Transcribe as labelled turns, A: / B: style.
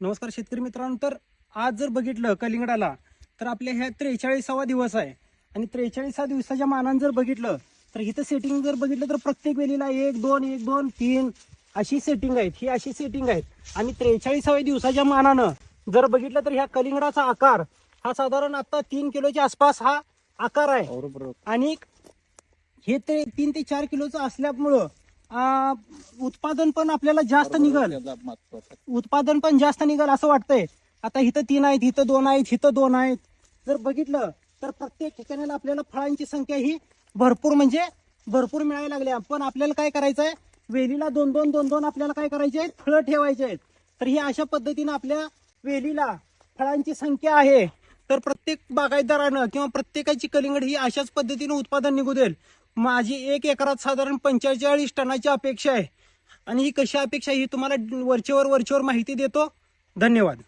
A: नमस्कार शेतकरी मित्रांनो. तर आज जर बघितलं कलिंगडाला तर आपल्या ह्या 43वा दिवस आहे आणि 43 दिवसाच्या मानानं जर बघितलं तर इथं सेटिंग जर बघितलं तर प्रत्येक वेलीला 1 2 1 2 3 अशी सेटिंग आहेत. ही अशी सेटिंग आहेत आणि 43व्या दिवसाच्या मानानं जर बघितलं तर ह्या कलिंगडाचा आकार हा साधारण आता 3 किलोच्या आसपास हा आकार आहे आणि हे ते 3 ते 4 किलोचं असल्यामुळं उत्पादन पण आपल्याला जास्त निघल. उत्पादन पण जास्त निघल असं वाटतंय. आता इथं 3 आहेत, इथं 2 आहेत, इथं 2 आहेत. जर बघितलं तर प्रत्येक ठिकाणी आपल्याला फळांची संख्या ही भरपूर म्हणजे भरपूर मिळायला लागल्या. पण आपल्याला काय करायचंय, वेलीला 2 2 2 2 आपल्याला काय करायचे आहेत, फळं ठेवायचे आहेत. तर ही अशा पद्धतीने आपल्या वेलीला फळांची संख्या आहे. तर प्रत्येक बागायतदारानं किंवा प्रत्येकाची कलिंगड ही अशाच पद्धतीने उत्पादन निघू देईल. माझी 1 एकरात साधारण 45 टनाची अपेक्षा आहे आणि ही कशी अपेक्षा ही तुम्हाला वरचेवर माहिती देतो. धन्यवाद.